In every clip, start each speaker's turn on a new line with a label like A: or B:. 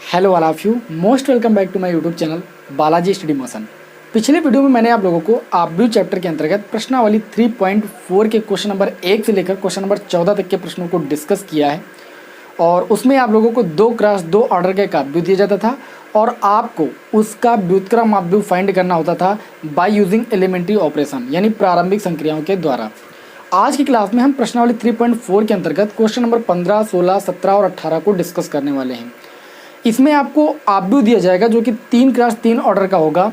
A: Hello all of you, most welcome back to my YouTube channel Balaji study motion. पिछले video में मैंने आप लोगों को आब्यू चैप्टर के अंतर्गत प्रश्नावली 3.4 के क्वेश्चन नंबर 1 से लेकर क्वेश्चन नंबर 14 तक के प्रश्नों को डिस्कस किया है और उसमें आप लोगों को 2x2 ऑर्डर का एक आब्यू दिया जाता था और आपको उसका व्युत्क्रम आब्यू फाइंड करना होता था बाय यूजिंग एलिमेंट्री ऑपरेशन, यानी प्रारंभिक संक्रियाओं के द्वारा। आज की क्लास में हम प्रश्नावली 3.4 के अंतर्गत क्वेश्चन नंबर 15, 16, 17 और 18 को डिस्कस करने वाले हैं। इसमें आपको आब्यू दिया जाएगा जो कि 3x3 ऑर्डर का होगा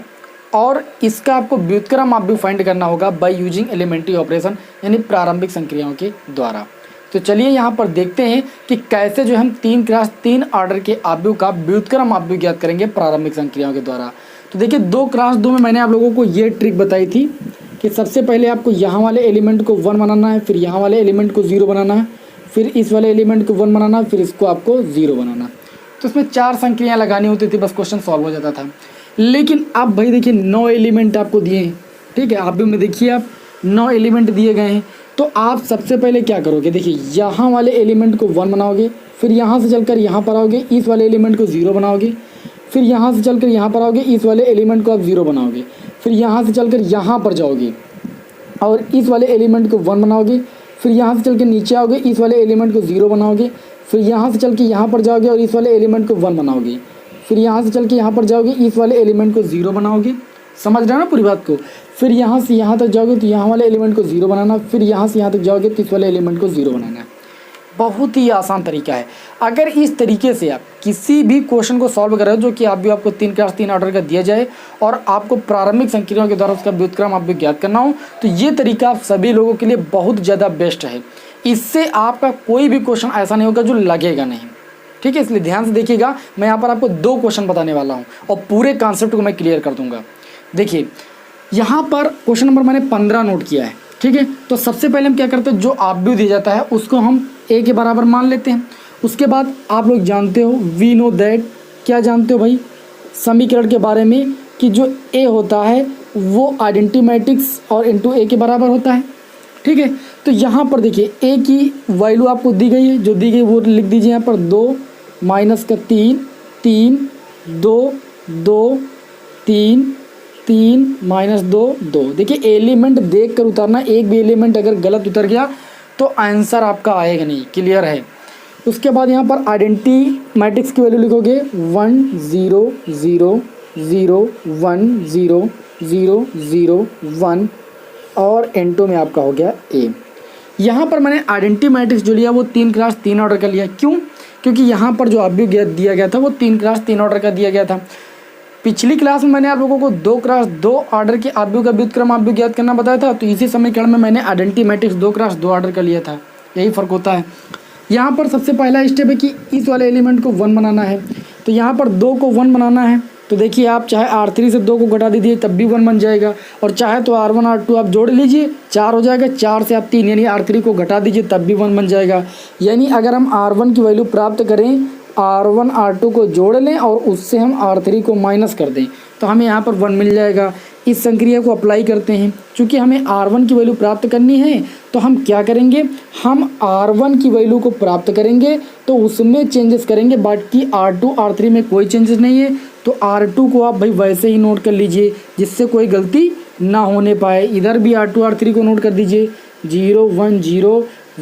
A: और इसका आपको व्युत्क्रम आब्यू फाइंड करना होगा बाय यूजिंग एलिमेंट्री ऑपरेशन, यानी प्रारंभिक संक्रियाओं के द्वारा। तो चलिए यहाँ पर देखते हैं कि कैसे जो हम 3x3 ऑर्डर के आब्यू का व्युत्क्रम आब्यू ज्ञात करेंगे प्रारंभिक संक्रियाओं के द्वारा। तो देखिए 2x2 में मैंने आप लोगों को ये ट्रिक बताई थी कि सबसे पहले आपको यहाँ वाले एलिमेंट को 1 बनाना है, फिर यहाँ वाले एलिमेंट को 0 बनाना है, फिर इस वाले एलिमेंट को 1 बनाना है, फिर इसको आपको 0 बनाना। तो इसमें 4 संक्रियाएं लगानी होती थी, बस क्वेश्चन सॉल्व हो जाता था। लेकिन अब भाई देखिए 9 एलिमेंट आपको दिए हैं, ठीक है। आब्यू में देखिए आप 9 एलिमेंट दिए गए हैं, तो आप सबसे पहले क्या करोगे, देखिए यहाँ वाले एलिमेंट को 1 बनाओगे, फिर यहाँ से चलकर यहाँ पर आओगे, इस वाले एलिमेंट को 0 बनाओगे, फिर यहाँ से चलकर यहाँ पर आओगे, इस वाले एलिमेंट को आप 0 बनाओगे, फिर यहाँ से चलकर यहाँ पर जाओगे और इस वाले एलिमेंट को 1 बनाओगे, फिर यहाँ से चल के नीचे आओगे, इस वाले एलिमेंट को 0 बनाओगे, फिर यहाँ से चल के यहाँ पर जाओगे और इस वाले एलिमेंट को 1 बनाओगे, फिर यहाँ से चल के यहाँ पर जाओगे, इस वाले एलिमेंट को 0 बनाओगे। समझ रहे हो ना पूरी बात को। फिर यहाँ से यहाँ तक जाओगे तो यहाँ वाले एलिमेंट को 0 बनाना, फिर यहाँ से यहाँ तक जाओगे तो इस वाले एलिमेंट को 0 बनाना है। बहुत ही आसान तरीका है। अगर इस तरीके से आप किसी भी क्वेश्चन को सॉल्व कर रहे हो जो कि आप आपको 3x3 ऑर्डर का दिया जाए और आपको प्रारंभिक संक्रियाओं के द्वारा उसका व्युत्क्रम आप ज्ञात करना हो, तो ये तरीका आप सभी लोगों के लिए बहुत ज़्यादा बेस्ट है। इससे आपका कोई भी क्वेश्चन ऐसा नहीं होगा जो लगेगा नहीं, ठीक है। इसलिए ध्यान से देखिएगा, मैं यहाँ पर आपको 2 क्वेश्चन बताने वाला हूँ और पूरे कॉन्सेप्ट को मैं क्लियर कर दूंगा। देखिए यहाँ पर क्वेश्चन नंबर मैंने 15 नोट किया है, ठीक है। तो सबसे पहले हम क्या करते हैं, जो आब्यू दिया जाता है उसको हम a के बराबर मान लेते हैं। उसके बाद आप लोग जानते हो, वी नो दैट, क्या जानते हो भाई, समीकरण के बारे में कि जो a होता है वो आइडेंटिटी मैट्रिक्स और इंटू a के बराबर होता है, ठीक है। तो यहाँ पर देखिए a की वैल्यू आपको दी गई है, जो दी गई वो लिख दीजिए यहाँ पर 2 माइनस का 3 3 2 2 3 3 माइनस 2 2। देखिए एलिमेंट देख कर उतारना, एक भी एलिमेंट अगर गलत उतर गया तो आंसर आपका आएगा नहीं, क्लियर है। उसके बाद यहाँ पर आइडेंटिटी मैट्रिक्स की वैल्यू लिखोगे 1 0 0 0 1 0 0 0 1 और n2 में आपका हो गया a। यहाँ पर मैंने आइडेंटिटी मैट्रिक्स जो लिया वो 3x3 ऑर्डर का लिया। क्यों? क्योंकि यहाँ पर जो आब्यू दिया गया था वो 3x3 ऑर्डर का दिया गया था। पिछली क्लास में मैंने आप लोगों को 2x2 ऑर्डर के आब्यू का व्युत्क्रम आब्यू ज्ञात करना बताया था, तो इसी समीकरण में मैंने आइडेंटिटी मैट्रिक्स 2x2 ऑर्डर का लिया था। यही फ़र्क होता है। यहाँ पर सबसे पहला स्टेप है कि इस वाले एलिमेंट को 1 बनाना है, तो यहाँ पर 2 को 1 बनाना है। तो देखिए आप चाहे R3 से 2 को घटा दीजिए तब भी 1 बन जाएगा, और चाहे तो R1 R2 आप जोड़ लीजिए, 4 हो जाएगा, 4 से आप 3 यानी R3 को घटा दीजिए तब भी 1 बन जाएगा। यानी अगर हम R1 की वैल्यू प्राप्त करें, R1 R2 को जोड़ लें और उससे हम R3 को माइनस कर दें तो हमें यहाँ पर 1 मिल जाएगा। इस संक्रिया को अप्लाई करते हैं। चूँकि हमें R1 की वैल्यू प्राप्त करनी है तो हम क्या करेंगे, हम R1 की वैल्यू को प्राप्त करेंगे तो उसमें चेंजेस करेंगे, बाकी R2 R3 में कोई चेंजेस नहीं है। तो R2 को आप भाई वैसे ही नोट कर लीजिए जिससे कोई गलती ना होने पाए। इधर भी R2 R3 को नोट कर दीजिए, 0 1 0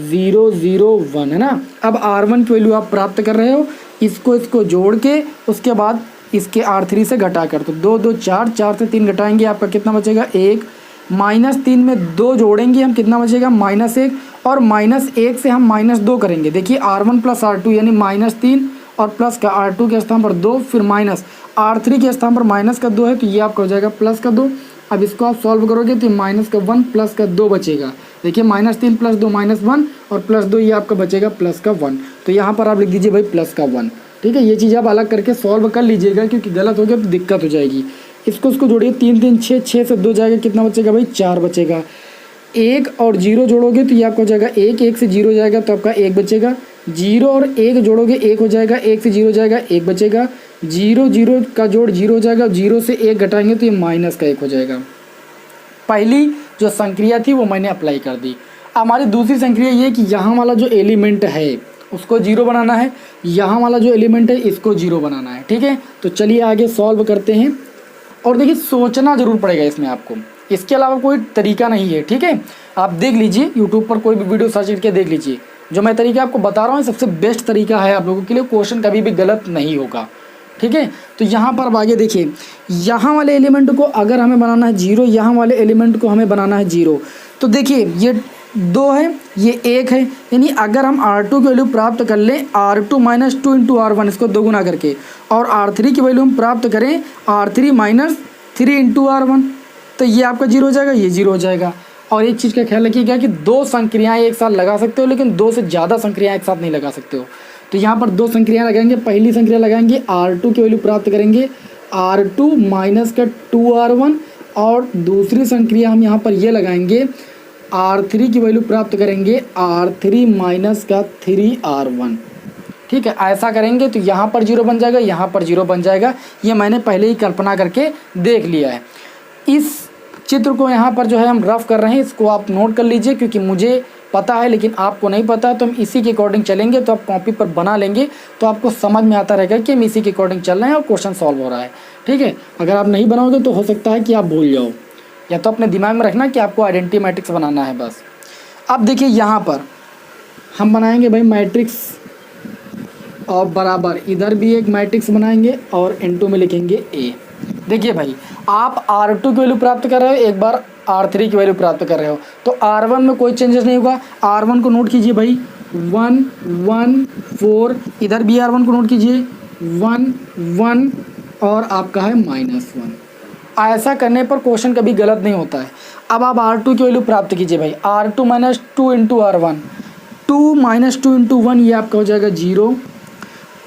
A: 0 0 1 है ना। अब R1 की वैल्यू आप प्राप्त कर रहे हो, इसको जोड़ के उसके बाद इसके R3 से घटा कर, तो 2 2 4 4 से 3 घटाएंगे आपका कितना बचेगा 1, -3 में 2 जोड़ेंगे हम कितना बचेगा -1, और -1 से हम -2 करेंगे। देखिए R1 प्लस R2 यानी -3 और प्लस का R2 के स्थान पर 2, फिर माइनस R3 के स्थान पर माइनस का 2 है तो ये आपका हो जाएगा प्लस का 2। अब इसको आप सॉल्व करोगे तो माइनस का 1 प्लस का 2 बचेगा। देखिए -3 प्लस 2 -1 और प्लस 2 ये आपका बचेगा प्लस का 1। तो यहाँ पर आप लिख दीजिए भाई प्लस का 1, ठीक है। ये चीज़ आप अलग करके सॉल्व कर लीजिएगा क्योंकि गलत हो गया तो दिक्कत हो जाएगी। इसको जोड़िए, 3 3 6 6 से 2 जाएगा, कितना बचेगा भाई 4 बचेगा। 1 और 0 जोड़ोगे तो ये आपका हो जाएगा 1, 1 से 0 जाएगा तो आपका 1 बचेगा। 0 और 1 जोड़ोगे 1 हो जाएगा, 1 से 0 जाएगा 1 बचेगा। 0 0 का जोड़ 0 हो जाएगा, 0 से 1 घटाएंगे तो ये माइनस का 1 हो जाएगा। पहली जो संक्रिया थी वो मैंने अप्लाई कर दी। हमारी दूसरी संक्रिया ये कि यहाँ वाला जो एलिमेंट है उसको जीरो बनाना है, यहाँ वाला जो एलिमेंट है इसको जीरो बनाना है। ठीक है, तो चलिए आगे सॉल्व करते हैं। और देखिए सोचना ज़रूर पड़ेगा इसमें आपको, इसके अलावा कोई तरीका नहीं है। ठीक है, आप देख लीजिए यूट्यूब पर कोई भी वीडियो सर्च करके देख लीजिए, जो मैं तरीका आपको बता रहा हूँ सबसे बेस्ट तरीका है आप लोगों के लिए, क्वेश्चन कभी भी गलत नहीं होगा। ठीक है, तो यहाँ पर अब आगे देखिए, यहाँ वाले एलिमेंट को अगर हमें बनाना है जीरो, यहाँ वाले एलिमेंट को हमें बनाना है जीरो, तो देखिए ये 2 है, ये 1 है, यानी अगर हम R2 की वैल्यू प्राप्त कर लें R2 माइनस 2 इंटू R1, इसको 2 गुना करके, और R3 की वैल्यू हम प्राप्त करें R3 माइनस 3 इंटू R1, तो ये आपका जीरो हो जाएगा, ये जीरो हो जाएगा। और एक चीज़ का ख्याल रखिएगा कि 2 संक्रियाएँ एक साथ लगा सकते हो, लेकिन 2 से ज़्यादा संक्रियाएँ एक साथ नहीं लगा सकते हो। तो यहाँ पर 2 संक्रियाएँ लगाएंगे, पहली संक्रिया लगाएंगे R2 की वैल्यू प्राप्त करेंगे R2 माइनस का 2R1, और दूसरी संक्रिया हम यहाँ पर ये लगाएंगे R3 की वैल्यू प्राप्त करेंगे R3 माइनस का 3R1। ठीक है, ऐसा करेंगे तो यहाँ पर जीरो बन जाएगा, यहाँ पर जीरो बन जाएगा। ये मैंने पहले ही कल्पना करके देख लिया है। इस चित्र को यहाँ पर जो है हम रफ कर रहे हैं, इसको आप नोट कर लीजिए, क्योंकि मुझे पता है लेकिन आपको नहीं पता, तो हम इसी के अकॉर्डिंग चलेंगे। तो आप कॉपी पर बना लेंगे तो आपको समझ में आता रहेगा कि हम इसी के अकॉर्डिंग चल रहे हैं और क्वेश्चन सॉल्व हो रहा है। ठीक है, अगर आप नहीं बनाओगे तो हो सकता है कि आप भूल जाओ, या तो अपने दिमाग में रखना कि आपको आइडेंटिटी मैट्रिक्स बनाना है बस। अब देखिए यहाँ पर हम बनाएंगे भाई मैट्रिक्स, और बराबर इधर भी एक मैट्रिक्स बनाएंगे और इनटू में लिखेंगे ए। देखिए भाई, आप R2 की वैल्यू प्राप्त कर रहे हो, एक बार R3 की वैल्यू प्राप्त कर रहे हो, तो R1 में कोई चेंजेस नहीं होगा। R1 को नोट कीजिए भाई 1 1 4, इधर भी R1 को नोट कीजिए 1 1, और आपका है -1। ऐसा करने पर क्वेश्चन कभी गलत नहीं होता है। अब आप R2 की वैल्यू प्राप्त कीजिए भाई, R2 minus 2 into R1, 2 minus 2 into 1 ये आपका हो जाएगा 0,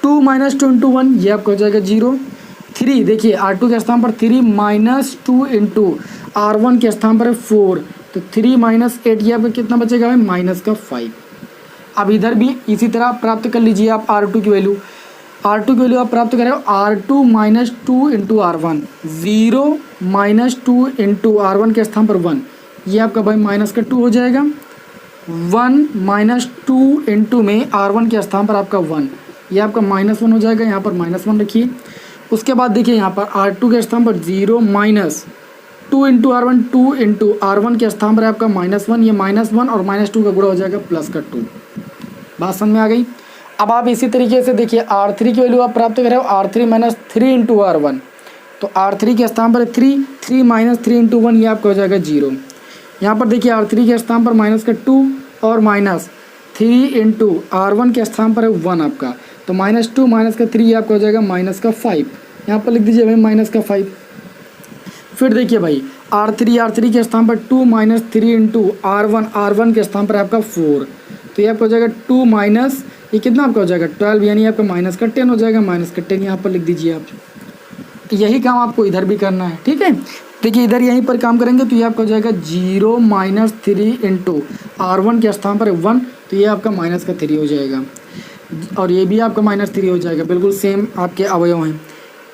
A: 2 माइनस 2 इंटू 1 ये आपका हो जाएगा 0, 3 देखिए R2 के स्थान पर 3 माइनस 2 इंटू R1 के स्थान पर है 4, तो 3 माइनस 8 ये आपका कितना बचेगा भाई, माइनस का 5। अब इधर भी इसी तरह प्राप्त कर लीजिए आप R2 की वैल्यू, R2 की वैल्यू आप प्राप्त करें R2 minus 2 into R1, 0 minus 2 into R1 के स्थान पर 1, ये आपका भाई माइनस का 2 हो जाएगा। 1 माइनस 2 इंटू में R1 के स्थान पर आपका 1, ये आपका -1 हो जाएगा, यहाँ पर -1 रखिए। उसके बाद देखिए यहाँ पर R2 के स्थान पर 0 minus 2 into R1, 2 into R1 के स्थान पर आपका -1, ये -1 और -2 का गुणा हो जाएगा प्लस का 2। बात समझ में आ गई। अब आप इसी तरीके से देखिए R3 की वैल्यू आप प्राप्त कर रहे हो R3 माइनस 3 इंटू R1, तो R3 के स्थान पर 3 माइनस 3 इंटू 1 ये आपका हो जाएगा 0। यहाँ पर देखिए R3 के स्थान पर माइनस का 2 और माइनस 3 इंटू R1 के स्थान पर है 1 आपका, तो -2 माइनस का 3 ये आपका हो जाएगा माइनस का 5। यहाँ पर लिख दीजिए भाई माइनस का 5। फिर देखिए भाई R3 के स्थान पर 2 माइनस 3 इंटू R1 के स्थान पर आपका 4, तो ये आपका हो जाएगा 2 माइनस ये कितना आपका हो जाएगा 12, यानी आपका माइनस का 10 हो जाएगा, माइनस का 10 यहाँ पर लिख दीजिए आप। यही काम आपको इधर भी करना है। ठीक है, देखिए इधर यहीं पर काम करेंगे तो ये आपका हो जाएगा 0 माइनस 3 इंटू R1 के स्थान पर 1, तो ये आपका माइनस का 3 हो जाएगा, और ये भी आपका -3 हो जाएगा, बिल्कुल सेम आपके अवयव हैं।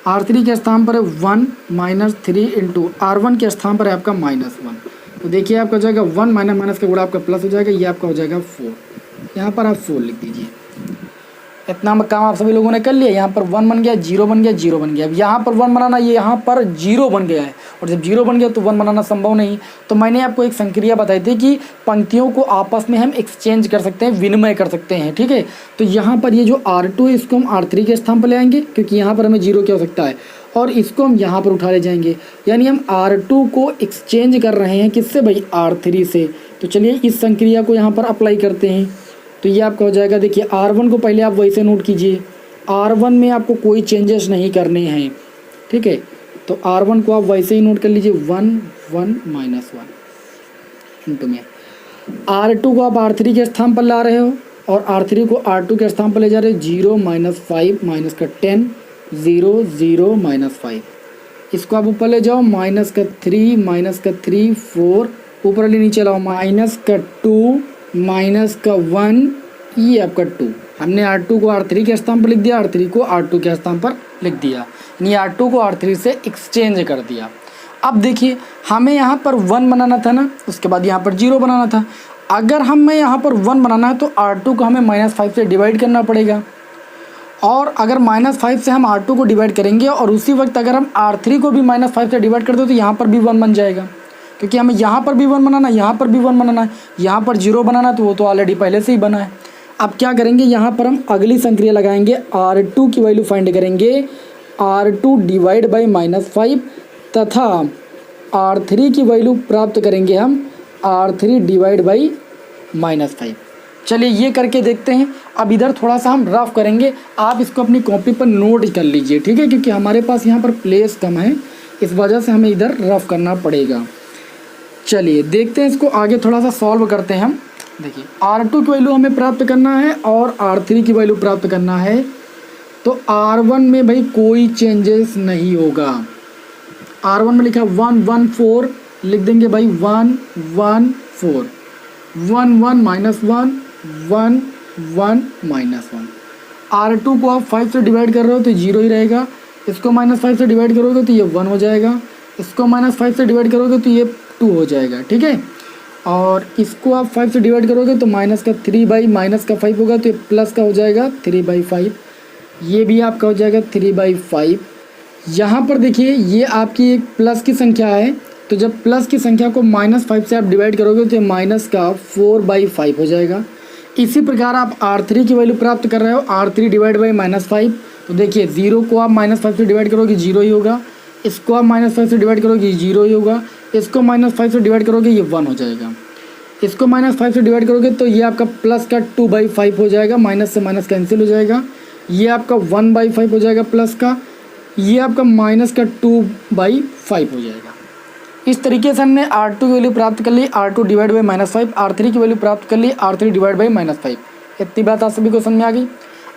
A: R3 के स्थान पर है 1 माइनस 3 इंटू R1 के स्थान पर है आपका -1, तो देखिए आपका हो जाएगा 1 माइनस माइनस का गुणा आपका प्लस हो जाएगा, ये आपका हो जाएगा 4। यहाँ पर आप 4 लिख दीजिए। इतना काम आप सभी लोगों ने कर लिया। यहाँ पर 1 बन गया, 0 बन गया, 0 बन गया। अब यहाँ पर 1 बनाना, ये यहाँ पर 0 बन गया है, और जब 0 बन गया तो 1 बनाना संभव नहीं। तो मैंने आपको एक संक्रिया बताई थी कि पंक्तियों को आपस में हम एक्सचेंज कर सकते हैं, विनिमय कर सकते हैं। ठीक है, तो यहाँ पर ये जो R2 है इसको हम R3 के स्थान पर ले आएंगे, क्योंकि यहाँ पर हमें 0 की आवश्यकता है, और इसको हम यहाँ पर उठा ले जाएंगे, यानी हम R2 को एक्सचेंज कर रहे हैं किससे भाई, R3 से। तो चलिए इस संक्रिया को यहाँ पर अप्लाई करते हैं, तो ये आपका हो जाएगा। देखिए R1 को पहले आप वैसे नोट कीजिए, R1 में आपको कोई चेंजेस नहीं करने हैं। ठीक है, तो R1 को आप वैसे ही नोट कर लीजिए 1 1 -1 इंटू में। R2 को आप R3 के स्थान पर ला रहे हो, और R3 को R2 के स्थान पर ले जा रहे हो, 0 -5 माइनस का 10 0 0 -5। इसको आप ऊपर ले जाओ, माइनस का 3 4, ऊपर वाली नीचे लाओ, माइनस का 2 माइनस का 1, ये आपका 2। हमने R2 को R3 के स्थान पर लिख दिया, R3 को R2 के स्थान पर लिख दिया, यानी R2 को R3 से एक्सचेंज कर दिया। अब देखिए हमें यहाँ पर 1 बनाना था ना, उसके बाद यहाँ पर 0 बनाना था। अगर हमें यहाँ पर 1 बनाना है तो R2 को हमें -5 से डिवाइड करना पड़ेगा, और अगर -5 से हम R2 को डिवाइड करेंगे और उसी वक्त अगर हम R3 को भी -5 से डिवाइड कर दो तो यहाँ पर भी 1 बन जाएगा, क्योंकि हमें यहाँ पर भी 1 बनाना है, यहाँ पर भी 1 बनाना है, यहाँ पर 0 बनाना है, तो वो तो ऑलरेडी पहले से ही बना है। अब क्या करेंगे, यहाँ पर हम अगली संक्रिया लगाएंगे, R2 की वैल्यू फाइंड करेंगे, R2 डिवाइड बाई -5 तथा R3 की वैल्यू प्राप्त करेंगे हम R3 डिवाइड बाई -5। चलिए ये करके देखते हैं। अब इधर थोड़ा सा हम रफ करेंगे, आप इसको अपनी कॉपी पर नोट कर लीजिए, ठीक है, क्योंकि हमारे पास यहाँ पर प्लेस कम है, इस वजह से हमें इधर रफ करना पड़ेगा। चलिए देखते हैं, इसको आगे थोड़ा सा सॉल्व करते हैं हम। देखिए R2 की वैल्यू हमें प्राप्त करना है और R3 की वैल्यू प्राप्त करना है, तो R1 में भाई कोई चेंजेस नहीं होगा। R1 में लिखा 114, लिख देंगे भाई 114, 1 1 -1 1 1 -1। R2 को आप 5 से डिवाइड कर रहे हो तो 0 ही रहेगा, इसको -5 से डिवाइड करोगे तो ये 1 हो जाएगा, इसको -5 से डिवाइड करोगे तो ये 2 हो जाएगा, ठीक है। और इसको आप 5 से डिवाइड करोगे तो -3 बाई -5 होगा, तो ये प्लस का हो जाएगा 3/5, ये भी आपका हो जाएगा 3/5। यहाँ पर देखिए ये आपकी एक प्लस की संख्या है, तो जब प्लस की संख्या को -5 से आप डिवाइड करोगे तो ये माइनस का 4/5 हो जाएगा। इसी प्रकार आप R3 की वैल्यू प्राप्त कर रहे हो, R3 डिवाइड बाई -5, तो देखिए 0 को आप -5 से डिवाइड करोगे 0 ही होगा, इसको आप -5 से डिवाइड करोगे 0 ही होगा, इसको -5 से डिवाइड करोगे ये 1 हो जाएगा, इसको -5 से डिवाइड करोगे तो ये आपका प्लस का 2/5 हो जाएगा, माइनस से माइनस कैंसिल हो जाएगा, ये आपका 1/5 हो जाएगा प्लस का, ये आपका माइनस का 2/5 हो जाएगा। इस तरीके से हमने R2 की वैल्यू प्राप्त कर ली, R2 डिवाइड बाई -5, R3 की वैल्यू प्राप्त कर ली, R3 डिवाइड बाई -5। इतनी बात आप सभी को समझ में आ गई।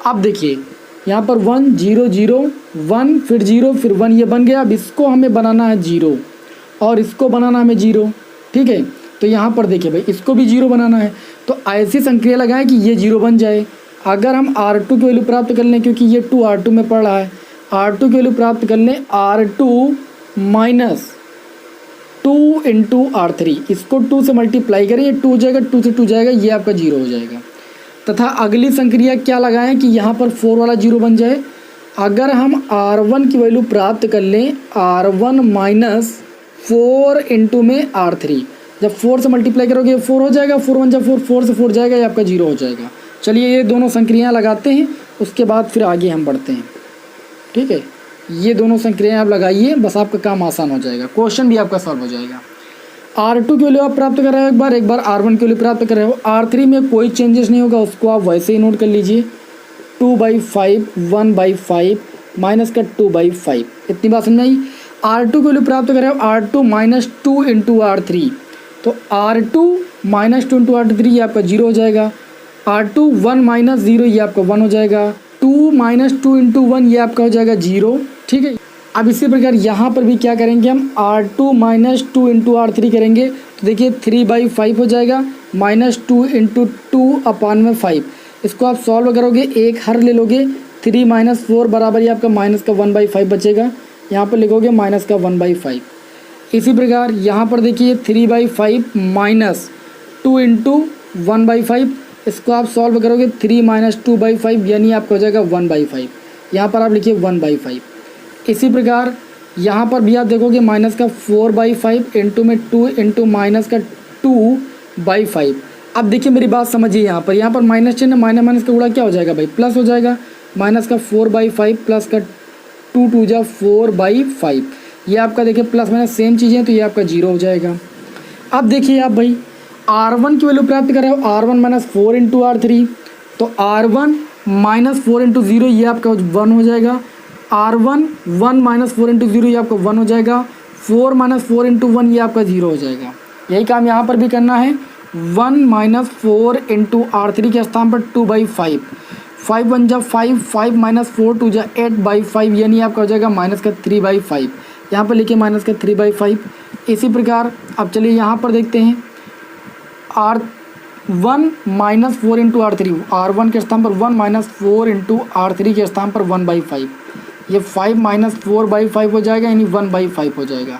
A: अब देखिए यहाँ पर 1 0 0 1 फिर 0 फिर 1 ये बन गया। अब इसको हमें बनाना है 0 और इसको बनाना हमें 0, ठीक है। तो यहाँ पर देखिए भाई इसको भी 0 बनाना है, तो ऐसी संक्रिया लगाएं कि ये 0 बन जाए। अगर हम R2 की वैल्यू प्राप्त कर लें, क्योंकि ये 2 R2 में पड़ रहा है, R2 की वैल्यू प्राप्त कर लें, R2 माइनस 2 इंटू R3, इसको 2 से मल्टीप्लाई करें, ये 2 हो जाएगा, 2 से 2 जाएगा, ये आपका 0 हो जाएगा। तथा अगली संक्रिया क्या लगाएं कि यहाँ पर 4 वाला 0 बन जाए। अगर हम R1 की वैल्यू प्राप्त कर लें, R1 माइनस 4 इंटू में R3, जब 4 से मल्टीप्लाई करोगे 4 हो जाएगा, 4 1 जा 4, 4 से 4 जाएगा, ये आपका 0 हो जाएगा। चलिए ये दोनों संक्रियाएँ लगाते हैं, उसके बाद फिर आगे हम बढ़ते हैं, ठीक है। ये दोनों संक्रियाएँ आप लगाइए, बस आपका काम आसान हो जाएगा, क्वेश्चन भी आपका सॉल्व हो जाएगा। R2 की वैल्यू आप प्राप्त कर रहे हो एक बार R1 की वैल्यू प्राप्त कर रहे हो। R3 में कोई चेंजेस नहीं होगा, उसको आप वैसे ही नोट कर लीजिए, 2/5 1/5 माइनस का 2/5। इतनी बात समझ आई। R2 की वैल्यू प्राप्त कर रहे हो, R2 माइनस 2 इंटू R3, तो R2 माइनस 2 इंटू R3 ये आपका 0 हो जाएगा। R2 1 माइनस 0 ये आपका 1 हो जाएगा। 2 माइनस 2 इंटू 1 ये आपका हो जाएगा 0, ठीक है। अब इसी प्रकार यहाँ पर भी क्या करेंगे हम, R2 माइनस 2 इंटू R3 करेंगे, तो देखिए 3/5 हो जाएगा, माइनस 2 इंटू 2/5। इसको आप सॉल्व करोगे, एक हर ले लोगे, 3 माइनस 4 बराबर ही आपका माइनस का 1/5 बचेगा, यहाँ पर लिखोगे माइनस का 1/5। इसी प्रकार यहाँ पर देखिए 3/5 माइनस 2 इंटू 1/5, इसको आप सॉल्व करोगे, 3 माइनस 2/5 यानी आपका हो जाएगा 1/5, यहाँ पर आप लिखिए 1/5। इसी प्रकार यहाँ पर भी आप देखोगे माइनस का 4/5 इंटू में 2 इंटू माइनस का 2/5। अब देखिए मेरी बात समझिए, यहाँ पर माइनस चिन्ह, माइनस माइनस का गुणा क्या हो जाएगा भाई, प्लस हो जाएगा, माइनस का 4/5 प्लस का 2 2 जा 4/5, ये आपका देखिए प्लस माइनस सेम चीज़ें, तो ये आपका 0 हो जाएगा। अब देखिए आप भाई R1 की वैल्यू प्राप्त कर रहे हो, R1 माइनस 4 इंटू R3, तो R1 माइनस 4 इंटू 0 ये आपका 1 हो जाएगा। R1 1 माइनस 4 इंटू 0 ये आपका 1 हो जाएगा। 4 माइनस 4 इंटू 1 ये आपका 0 हो जाएगा। यही काम यहाँ पर भी करना है। 1 माइनस 4 इंटू R3 के स्थान पर 2/5, 5 1 जा 5, 5 माइनस 4 2 जा 8/5 यानी आपका हो जाएगा माइनस का 3/5। यहाँ पर लिखिए माइनस का 3/5। इसी प्रकार अब चलिए यहाँ पर देखते हैं, R1 minus 4 into R3, R1 के स्थान पर 1 माइनस 4 इंटू R3 के स्थान पर 1/5, ये 5 माइनस 4/5 हो जाएगा, यानी 1/5 हो जाएगा,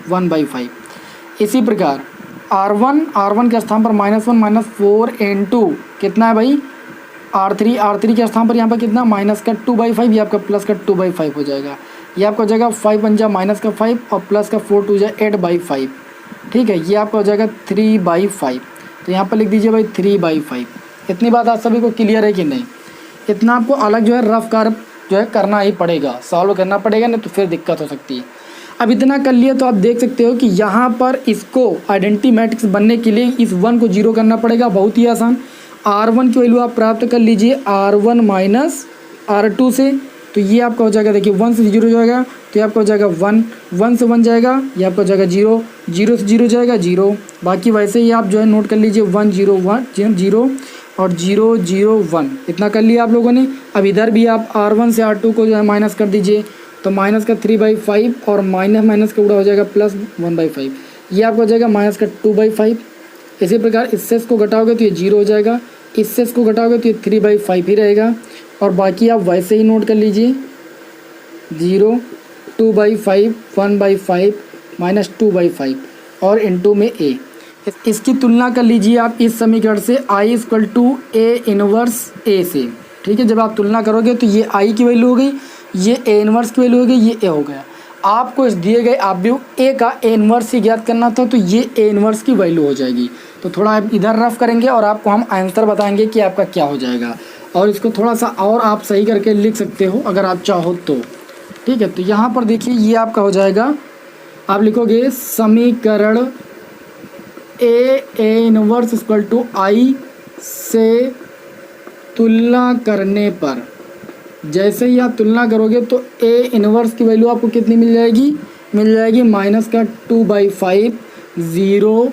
A: 1/5। इसी प्रकार R1 के स्थान पर -1 -4 इंटू कितना है भाई R3 के स्थान पर यहाँ पर कितना -2/5, ये आपका प्लस का 2/5 हो जाएगा। ये आपका हो जाएगा 5 बन जा -5 और प्लस का 4 2 जा 8/5। ठीक है, ये आपका हो जाएगा 3/5। तो यहाँ पर लिख दीजिए भाई 3/5। इतनी बात आप सभी को क्लियर है कि नहीं? इतना आपको अलग जो है रफ कार्व जो है करना ही पड़ेगा, सॉल्व करना पड़ेगा, नहीं तो फिर दिक्कत हो सकती है। अब इतना कर लिया तो आप देख सकते हो कि यहाँ पर इसको आइडेंटिटी मैट्रिक्स बनने के लिए इस 1 को 0 करना पड़ेगा। बहुत ही आसान। R1 की वैल्यू आप प्राप्त कर लीजिए R1 माइनस R2 से, तो ये आपका हो जाएगा, देखिए 1 से 0 हो जाएगा तो ये आपका हो जाएगा 1, 1 से 1 जाएगा, ये आपका हो जाएगा 0, 0 से 0 जाएगा 0। बाकी वैसे ही आप जो है नोट कर लीजिए 1 0 1 0 और 0 0 1, इतना कर लिया आप लोगों ने। अब इधर भी आप R1 से R2 को जो है माइनस कर दीजिए, तो माइनस का 3/5 और माइनस का उड़ा हो जाएगा प्लस 1/5, ये आपका हो जाएगा माइनस का 2/5। इसी प्रकार इससे इसको घटाओगे तो ये 0 हो जाएगा, इससे इसको घटाओगे तो ये 3/5 ही रहेगा। और बाकी आप वैसे ही नोट कर लीजिए 0 2/5 1/5 माइनस 2/5 और इनटू में a। इसकी तुलना कर लीजिए आप इस समीकरण से I = A इनवर्स A से। ठीक है, जब आप तुलना करोगे तो ये I की वैल्यू हो गई, ये A इनवर्स की वैल्यू हो गई, ये A हो गया। आपको इस दिए गए आव्यूह A का A इनवर्स ही ज्ञात करना था, तो ये A इनवर्स की वैल्यू हो जाएगी। तो थोड़ा आप इधर रफ करेंगे और आपको हम आंसर बताएंगे कि आपका क्या हो जाएगा, और इसको थोड़ा सा और आप सही करके लिख सकते हो अगर आप चाहो तो। ठीक है, तो यहाँ पर देखिए ये आपका हो जाएगा, आप लिखोगे समीकरण A इनवर्स = I से तुलना करने पर, जैसे ही आप तुलना करोगे तो A इनवर्स की वैल्यू आपको कितनी मिल जाएगी, माइनस का 2/5 0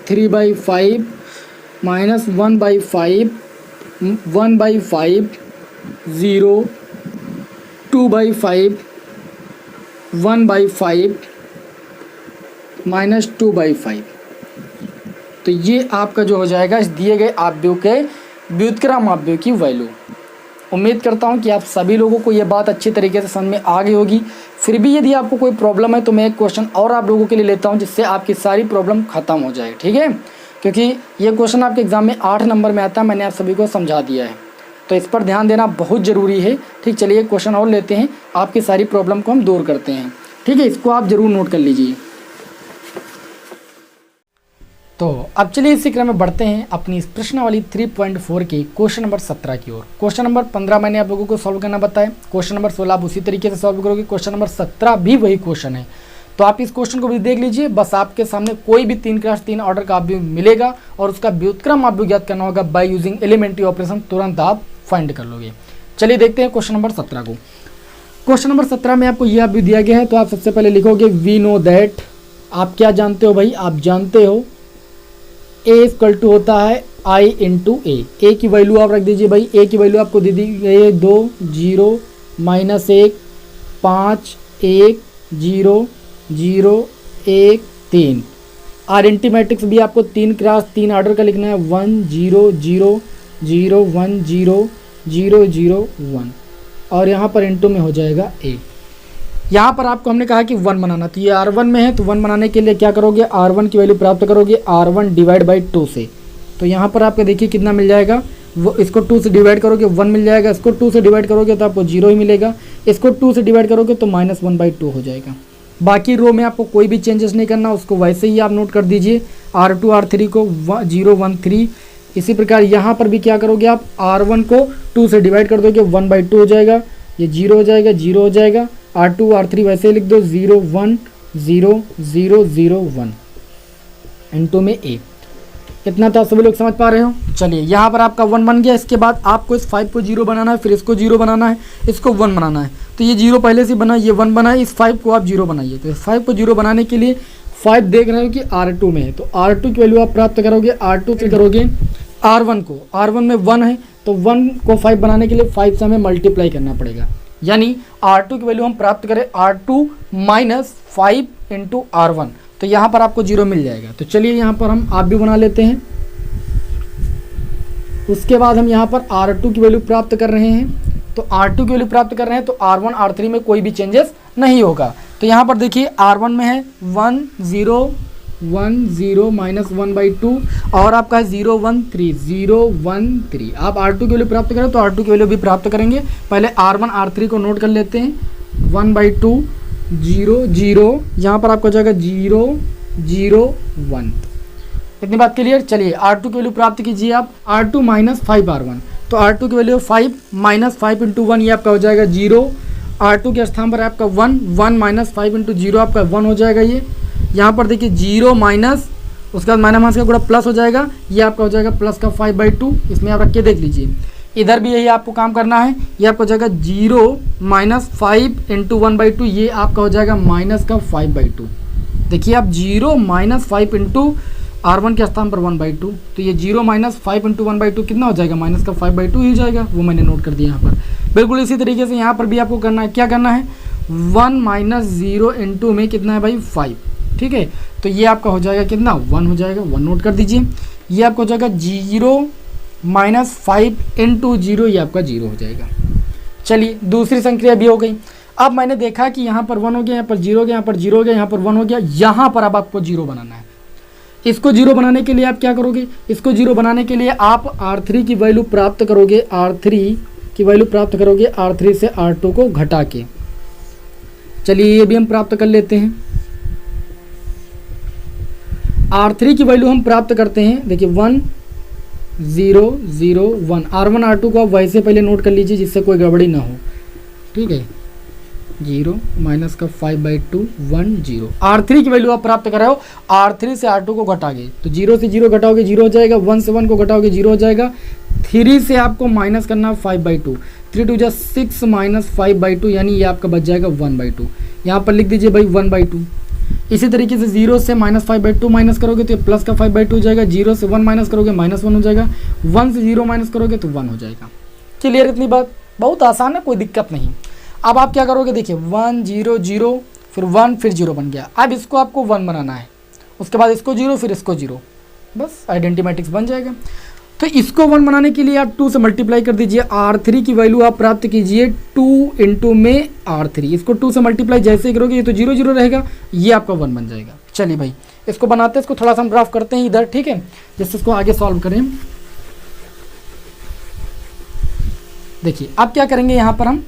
A: 3/5 माइनस 1/5 1/5 0 2/5 1/5 माइनस 2/5। तो ये आपका जो हो जाएगा इस दिए गए आव्यूह के व्युत्क्रम आव्यूह की वैल्यू। उम्मीद करता हूँ कि आप सभी लोगों को ये बात अच्छी तरीके से समझ में आ गई होगी। फिर भी यदि आपको कोई प्रॉब्लम है तो मैं एक क्वेश्चन और आप लोगों के लिए लेता हूँ, जिससे आपकी सारी प्रॉब्लम खत्म हो जाए। ठीक है, क्योंकि ये क्वेश्चन आपके एग्जाम में 8 नंबर में आता है, मैंने आप सभी को समझा दिया है, तो इस पर ध्यान देना बहुत ज़रूरी है। ठीक, चलिए एक क्वेश्चन और लेते हैं, आपकी सारी प्रॉब्लम को हम दूर करते हैं। ठीक है, इसको आप ज़रूर नोट कर लीजिए। तो अब चलिए इसी क्रम में बढ़ते हैं अपनी इस प्रश्नावली 3.4 के क्वेश्चन नंबर 17 की ओर। क्वेश्चन नंबर 15 मैंने आप लोगों को सॉल्व करना बताया, क्वेश्चन नंबर 16 आप उसी तरीके से सॉल्व करोगे, क्वेश्चन नंबर 17 भी वही क्वेश्चन है। तो आप इस क्वेश्चन को भी देख लीजिए, बस आपके सामने कोई भी 3x3 ऑर्डर का आव्यूह मिलेगा और उसका व्युत्क्रम आव्यूह ज्ञात करना होगा बाय यूजिंग एलिमेंट्री ऑपरेशन, तुरंत आप फाइंड कर लोगे। चलिए देखते हैं क्वेश्चन नंबर 17 को। क्वेश्चन नंबर 17 में आपको यह आव्यूह दिया गया है, तो आप सबसे पहले लिखोगे वी नो दैट। आप क्या जानते हो भाई, आप जानते हो A = होता है I × A। की वैल्यू आप रख दीजिए भाई, A की वैल्यू आपको दे दी गई 2 0 -1 5 1 0 0 1 3। आइडेंटिटी मैट्रिक्स भी आपको 3x3 ऑर्डर का लिखना है, 1 0 0 0 1 0 0 0 1, और यहाँ पर इनटू में हो जाएगा A। यहाँ पर आपको हमने कहा कि 1 बनाना, तो ये R1 में है, तो 1 बनाने के लिए क्या करोगे, R1 की वैल्यू प्राप्त करोगे R1 / 2 से। तो यहाँ पर आपको देखिए कितना मिल जाएगा, वो इसको 2 से डिवाइड करोगे 1 मिल जाएगा, इसको 2 से डिवाइड करोगे तो आपको 0 ही मिलेगा, इसको 2 से डिवाइड करोगे तो -1/2 हो जाएगा। बाकी रो में आपको कोई भी चेंजेस नहीं करना, उसको वैसे ही आप नोट कर दीजिए, R2 R3 को 0 1 3। इसी प्रकार यहाँ पर भी क्या करोगे, आप R1 को 2 से डिवाइड कर दोगे 1/2 हो जाएगा, ये 0 हो जाएगा 0 हो जाएगा। R2 R3 वैसे ही लिख दो, 0 1 0 0 0 1 इनटू में A। इतना तो सभी लोग समझ पा रहे हो। चलिए यहाँ पर आपका 1 बन गया, इसके बाद आपको इस 5 को 0 बनाना है, फिर इसको 0 बनाना है, इसको 1 बनाना है। तो ये 0 पहले से बना, ये 1 बना है, इस 5 को आप 0 बनाइए। तो इस 5 को 0 बनाने के लिए 5 देख रहे हो कि R2 में है, तो R2 की वैल्यू आप प्राप्त करोगे, R2 से करोगे R1 को, R1 में 1 है, तो 1 को 5 बनाने के लिए 5 से हमें मल्टीप्लाई करना पड़ेगा, यानी R2 की वैल्यू हम प्राप्त करें R2 - 5 × R1, तो यहाँ पर आपको 0 मिल जाएगा। तो चलिए यहाँ पर हम आप भी बना लेते हैं। उसके बाद हम यहाँ पर R2 की वैल्यू प्राप्त कर रहे हैं, तो R2 की वैल्यू प्राप्त कर रहे हैं, तो R1 R3 में कोई भी चेंजेस नहीं होगा। तो यहाँ पर देखिए R1 में है 1 0 1 0 माइनस 1/2 और आपका है 0 1 3 0 1 3। आप R2 की वैल्यू प्राप्त करें तो R2 की वैल्यू भी प्राप्त करेंगे। पहले R1 R3 को नोट कर लेते हैं। 1/2 0 0, यहाँ पर आपका हो जाएगा 0 0 1। इतनी बात क्लियर। चलिए R2 की वैल्यू प्राप्त कीजिए आप। R2 माइनस 5R1, तो R2 की वैल्यू 5 माइनस 5 इंटू 1, ये आपका हो जाएगा 0। R2 के स्थान पर आपका 1 1 माइनस 5 इंटू 0 आपका 1 हो जाएगा। ये यहाँ पर देखिए 0 माइनस, उसके बाद माइनस का गुणा प्लस हो जाएगा, ये आपका हो जाएगा प्लस का 5/2। इसमें आप रख के देख लीजिए। इधर भी यही आपको काम करना है। ये आपका हो जाएगा 0 माइनस 5 इंटू 1/2, ये आपका हो जाएगा माइनस का 5/2। देखिए आप 0 माइनस 5 इंटू R1 के स्थान पर 1/2, तो ये 0 माइनस 5 इंटू 1/2 कितना हो जाएगा, माइनस का 5/2 ही हो जाएगा। वो मैंने नोट कर दिया यहाँ पर। बिल्कुल इसी तरीके से यहाँ पर भी आपको करना है। क्या करना है, 1 माइनस 0 इंटू में कितना है भाई 5, ठीक है। तो ये आपका हो जाएगा कितना, 1 हो जाएगा। 1 नोट कर दीजिए। ये आपका हो जाएगा 0 माइनस 5 इंटू 0, ये आपका 0 हो जाएगा। चलिए दूसरी संख्या भी हो गई। अब मैंने देखा कि यहाँ पर 1 हो गया, यहाँ पर 0 हो गया, यहाँ पर 0 हो गया, यहाँ पर 1 हो गया। यहाँ पर अब आपको 0 बनाना है। इसको 0 बनाने के लिए आप क्या करोगे, इसको 0 बनाने के लिए आप R3 की वैल्यू प्राप्त करोगे। R3 की वैल्यू प्राप्त करोगे R3 से R2 को घटा के। चलिए ये भी हम प्राप्त कर लेते हैं। R3 की वैल्यू हम प्राप्त करते हैं। देखिए 1 0 0 1। R1 R2 को आप वैसे पहले नोट कर लीजिए जिससे कोई गड़बड़ी ना हो, ठीक है। 0 माइनस का 5/2 1 0। R3 की वैल्यू आप प्राप्त कर रहे हो। R3 से R2 को घटाओगे तो 0 से 0 घटाओगे 0 हो जाएगा। 1 से 1 को घटाओगे 0 हो जाएगा। 3 से आपको माइनस करना 5/2, 3 2 जा 6 माइनस 5/2, यानी ये आपका बच जाएगा 1/2। यहाँ पर लिख दीजिए भाई 1/2। इसी तरीके से 0 से माइनस 5/2 माइनस करोगे तो ये प्लस का 5/2 हो जाएगा। 0 से 1 माइनस करोगे -1 हो जाएगा। 1 से 0 माइनस करोगे तो 1 हो जाएगा। क्लियर, इतनी बात बहुत आसान है, कोई दिक्कत नहीं। अब आप क्या करोगे, देखिए 1 0 0 फिर 1 फिर 0 बन गया। अब इसको आपको 1 बनाना है, उसके बाद इसको 0 फिर इसको 0, बस आइडेंटिटी मैट्रिक्स बन जाएगा। तो इसको 1 बनाने के लिए आप 2 से मल्टीप्लाई कर दीजिए। R3 की वैल्यू आप प्राप्त कीजिए 2 इंटू में R3। इसको 2 से मल्टीप्लाई जैसे ही करोगे ये तो 0 0 रहेगा, ये आपका 1 बन जाएगा। चलिए भाई इसको बनाते हैं, इसको थोड़ा सा हम ड्राफ्ट करते हैं इधर, ठीक है, जिससे इसको आगे सॉल्व करें। देखिए अब क्या करेंगे, यहाँ पर हम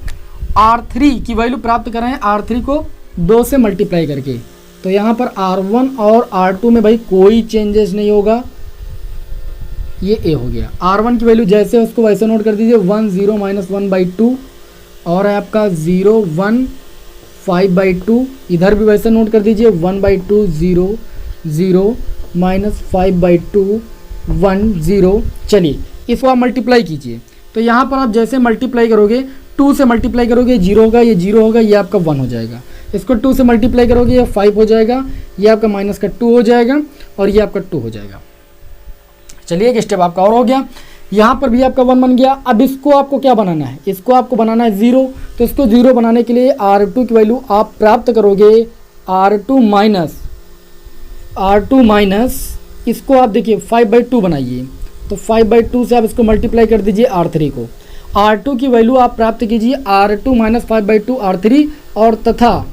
A: R3 की वैल्यू प्राप्त कर रहे हैं R3 को 2 से मल्टीप्लाई करके। तो यहाँ पर R1 और R2 में भाई कोई चेंजेस नहीं होगा, ये A हो गया। R1 की वैल्यू जैसे है उसको वैसे नोट कर दीजिए। 1 0 माइनस 1/2 और है आपका 0 1 5/2। इधर भी वैसे नोट कर दीजिए 1/2 0 0 माइनस 5/2 1 0। चलिए इसको आप मल्टीप्लाई कीजिए। तो यहाँ पर आप जैसे मल्टीप्लाई करोगे 2 से मल्टीप्लाई करोगे 0 होगा, ये 0 होगा, ये आपका 1 हो जाएगा। इसको 2 से मल्टीप्लाई करोगे ये 5 हो जाएगा, ये आपका माइनस का 2 हो जाएगा और ये आपका 2 हो जाएगा। चलिए एक स्टेप आपका और हो गया। यहाँ पर भी आपका 1 बन गया। अब इसको आपको क्या बनाना है, इसको आपको बनाना है 0। तो इसको 0 बनाने के लिए R2 की वैल्यू आप प्राप्त करोगे R2 माइनस इसको आप देखिए 5/2 बनाइए। तो 5/2 से आप इसको मल्टीप्लाई कर दीजिए R3 को। R2 की वैल्यू आप प्राप्त कीजिए R2 माइनस 5/2 R3, और तथा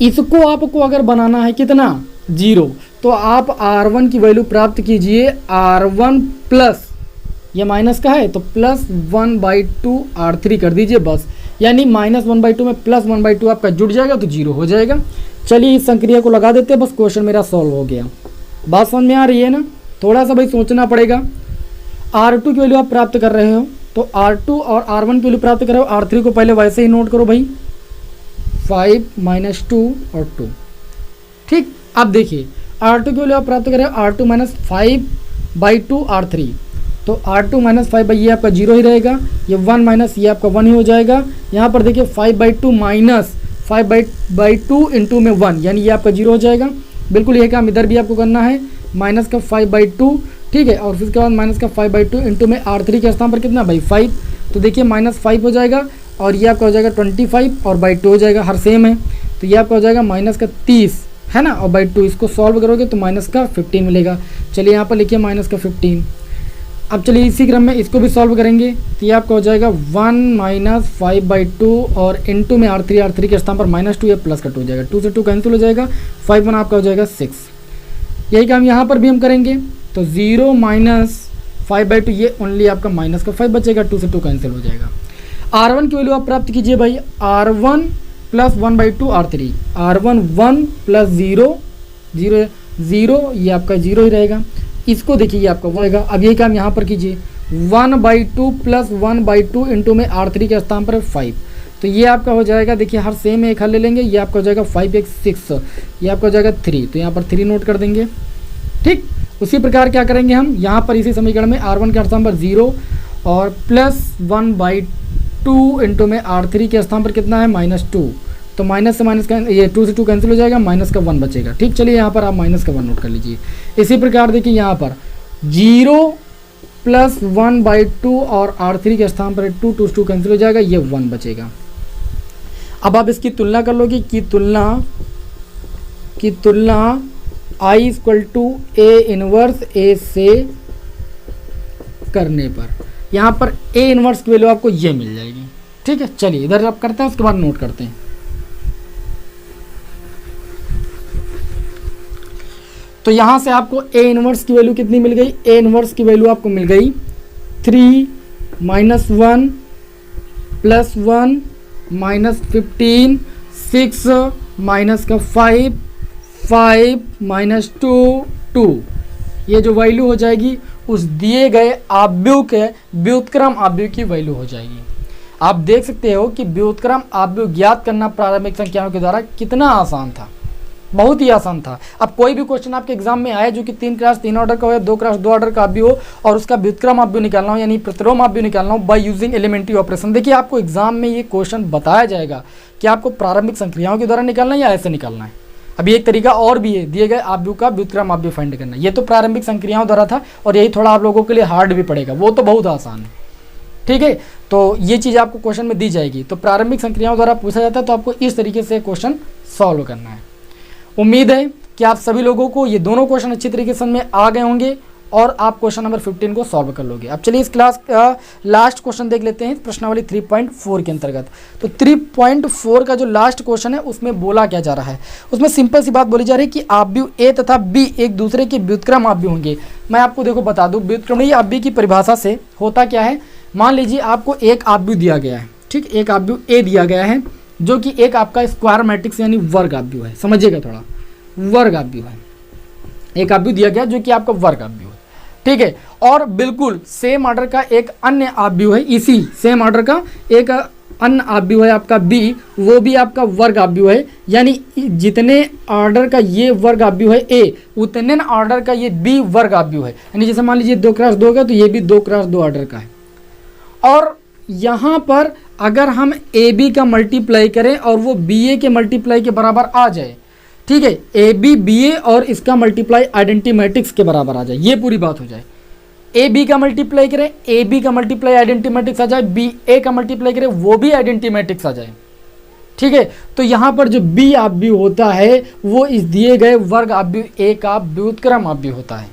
A: इसको आपको अगर बनाना है कितना 0, तो आप R1 की वैल्यू प्राप्त कीजिए R1 प्लस, ये माइनस का है तो प्लस 1/2 R3 कर दीजिए बस, यानी -1/2 में प्लस 1/2 आपका जुड़ जाएगा तो 0 हो जाएगा। चलिए इस संक्रिया को लगा देते हैं, बस क्वेश्चन मेरा सॉल्व हो गया। बात समझ में आ रही है ना, थोड़ा सा भाई सोचना पड़ेगा। R2 की वैल्यू आप प्राप्त कर रहे हो तो R2 और R1 की वैल्यू प्राप्त कर रहे हो। R3 को पहले वैसे ही नोट करो भाई, 5 - 2 और 2, ठीक। अब देखिए R2 की वैल्यू आप प्राप्त कर रहे हो R2 माइनस 5/2 R3, तो R2 माइनस 5 ये आपका 0 ही रहेगा, ये 1 माइनस ये आपका 1 ही हो जाएगा। यहाँ पर देखिए 5/2 माइनस 5/2 इंटू में 1, यानी ये आपका 0 हो जाएगा। बिल्कुल यही काम इधर भी आपको करना है, माइनस का 5/2, ठीक है, और फिर उसके बाद माइनस का 5/2 इंटू में R3 के स्थान पर कितना भाई 5, तो देखिए -5 हो जाएगा और ये आपका हो जाएगा 25 और /2 हो जाएगा, हर सेम है, तो ये आपका हो जाएगा माइनस का 30 है ना, और /2 इसको सॉल्व करोगे तो माइनस का 15 मिलेगा। चलिए यहाँ पर लिखिए माइनस का 15। अब चलिए इसी क्रम में इसको भी सॉल्व करेंगे तो ये आपका हो जाएगा 1 माइनस 5/2 और इंटू में R3 के स्थान पर -2, ये प्लस का 2 हो जाएगा, 2 से 2 कैंसिल हो जाएगा, 5 1 आपका हो जाएगा 6। यही काम यहाँ पर भी हम करेंगे। तो 0 माइनस 5/2 ये ओनली आपका माइनस का 5 बचेगा, 2 से 2 कैंसिल हो जाएगा। R1 की वैल्यू आप प्राप्त कीजिए भाई, R1 plus 1/2 R3, R1 1 plus 0 0 0 ये आपका 0 ही रहेगा। इसको देखिए ये आपका होएगा। अब यही काम यहाँ पर कीजिए, 1/2 प्लस 1/2 इंटू में R3 के स्थान पर 5, तो ये आपका हो जाएगा, देखिए हर सेम एक हल ले लेंगे, ये आपका हो जाएगा 5 एक 6, ये आपका हो जाएगा 3, तो यहाँ पर 3 नोट कर देंगे। ठीक, उसी प्रकार क्या करेंगे हम यहाँ पर इसी समीकरण में R1 के स्थान पर 0 और प्लस 1/2 इंटू में R3 के स्थान पर कितना है -2, तो माइनस से माइनस का ये 2 से 2 कैंसिल हो जाएगा, माइनस का 1 बचेगा। ठीक, चलिए यहाँ पर आप माइनस का 1 नोट कर लीजिए। इसी प्रकार देखिए यहाँ पर 0 प्लस 1/2 और R3 के स्थान पर 2 2 से 2 कैंसिल हो जाएगा, ये 1 बचेगा। अब आप इसकी तुलना कर लोगे कि तुलना I equal to A inverse A से करने पर यहाँ पर A इनवर्स की वैल्यू आपको ये मिल जाएगी। ठीक है, चलिए इधर आप करते हैं, उसके बाद नोट करते हैं। तो यहाँ से आपको A इनवर्स की वैल्यू कितनी मिल गई, A इनवर्स की वैल्यू आपको मिल गई 3 माइनस 1 प्लस 1 माइनस 15 6 माइनस का 5 5 माइनस 2 2, ये जो वैल्यू हो जाएगी उस दिए गए आव्यूह के व्युत्क्रम आव्यूह की वैल्यू हो जाएगी। आप देख सकते हो कि व्युत्क्रम आव्यूह ज्ञात करना प्रारंभिक संख्याओं के द्वारा कितना आसान था, बहुत ही आसान था। अब कोई भी क्वेश्चन आपके एग्जाम में आए जो कि 3 क्रॉस 3 ऑर्डर का हो या 2 क्रॉस 2 ऑर्डर का आव्यूह हो और उसका व्युत्क्रम आव्यूह निकालना हो यानी प्रतिलोम आव्यूह निकालना हो बाय यूजिंग एलिमेंट्री ऑपरेशन, देखिए आपको एग्जाम में ये क्वेश्चन बताया जाएगा कि आपको प्रारंभिक संख्याओं के द्वारा निकालना है या ऐसे निकालना है। अभी एक तरीका और भी है, दिए गए आव्यूह का व्युत्क्रम आव्यूह फाइंड करना। ये तो प्रारंभिक संक्रियाओं द्वारा था और यही थोड़ा आप लोगों के लिए हार्ड भी पड़ेगा, वो तो बहुत आसान है। ठीक है, तो ये चीज़ आपको क्वेश्चन में दी जाएगी। तो प्रारंभिक संक्रियाओं द्वारा पूछा जाता है, तो आपको इस तरीके से क्वेश्चन सॉल्व करना है। उम्मीद है कि आप सभी लोगों को ये दोनों क्वेश्चन अच्छी तरीके से समझ में आ गए होंगे और आप क्वेश्चन नंबर 15 को सॉल्व कर लोगे। अब चलिए इस क्लास का लास्ट क्वेश्चन देख लेते हैं प्रश्नावली 3.4 के अंतर्गत। तो 3.4 का जो लास्ट क्वेश्चन है उसमें बोला क्या जा रहा है, उसमें सिंपल सी बात बोली जा रही है कि आव्यूह ए तथा बी एक दूसरे के व्युत्क्रम आव्यूह होंगे। मैं आपको देखो बता दूं, व्युत्क्रमणीय आव्यूह की परिभाषा से होता क्या है, मान लीजिए आपको एक आव्यूह दिया गया है, ठीक, एक आव्यूह ए दिया गया है जो कि एक आपका स्क्वायर मैट्रिक्स यानी वर्ग आव्यूह है, समझिएगा थोड़ा, वर्ग आव्यूह है। एक आव्यूह दिया गया जो कि आपका वर्ग आव्यूह है, ठीक है। और बिल्कुल सेम ऑर्डर का एक अन्य आव्यूह है, इसी सेम ऑर्डर का एक अन्य आव्यूह है आपका बी, वो भी आपका वर्ग आव्यूह है। यानी जितने ऑर्डर का ये वर्ग आव्यूह है ए, उतने ऑर्डर का ये बी वर्ग आव्यूह है। यानी जैसे मान लीजिए 2 क्रॉस 2 का, तो ये भी 2 क्रॉस 2 ऑर्डर का है। और यहाँ पर अगर हम ए बी का मल्टीप्लाई करें और वो बी ए के मल्टीप्लाई के बराबर आ जाए, ठीक है, ए बी बी ए और इसका मल्टीप्लाई आइडेंटिटी मैट्रिक्स के बराबर आ जाए, ये पूरी बात हो जाए। ए बी का मल्टीप्लाई करें, ए बी का मल्टीप्लाई आइडेंटिटी मैट्रिक्स आ जाए, बी ए का मल्टीप्लाई करें वो भी आइडेंटिटी मैट्रिक्स आ जाए, ठीक है। तो यहाँ पर जो बी आव्यूह होता है वो इस दिए गए वर्ग आव्यूह ए का व्युत्क्रम आव्यूह होता है,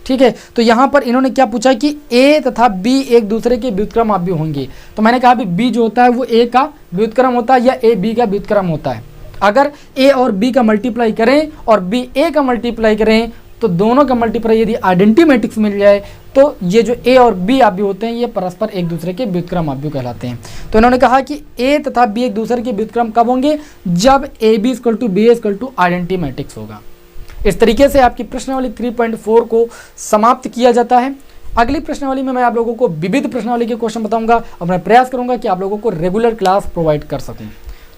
A: ठीक है। तो यहाँ पर इन्होंने क्या पूछा कि ए तथा बी एक दूसरे के व्युत्क्रम आव्यूह होंगे, तो मैंने कहा भी बी जो होता है वो ए का व्युत्क्रम होता है या ए बी का व्युत्क्रम होता है। अगर ए और बी का मल्टीप्लाई करें और बी ए का मल्टीप्लाई करें तो दोनों का मल्टीप्लाई यदि आइडेंटिटी मैट्रिक्स मिल जाए तो ये जो ए और बी आव्यूह होते हैं ये परस्पर एक दूसरे के व्युत्क्रम आव्यूह कहलाते हैं। तो इन्होंने कहा कि ए तथा बी एक दूसरे के व्युत्क्रम कब होंगे, जब A B equal to B A equal to identity matrix होगा। इस तरीके से आपकी प्रश्नावली 3.4 को समाप्त किया जाता है। अगली प्रश्नावली में मैं आप लोगों को विविध प्रश्नावली के क्वेश्चन बताऊंगा और मैं प्रयास करूंगा कि आप लोगों को रेगुलर क्लास प्रोवाइड कर सकूं।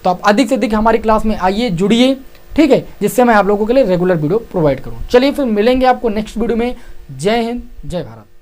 A: तो आप अधिक से अधिक हमारी क्लास में आइए, जुड़िए, ठीक है, जिससे मैं आप लोगों के लिए रेगुलर वीडियो प्रोवाइड करूं। चलिए फिर मिलेंगे आपको नेक्स्ट वीडियो में। जय हिंद, जय भारत।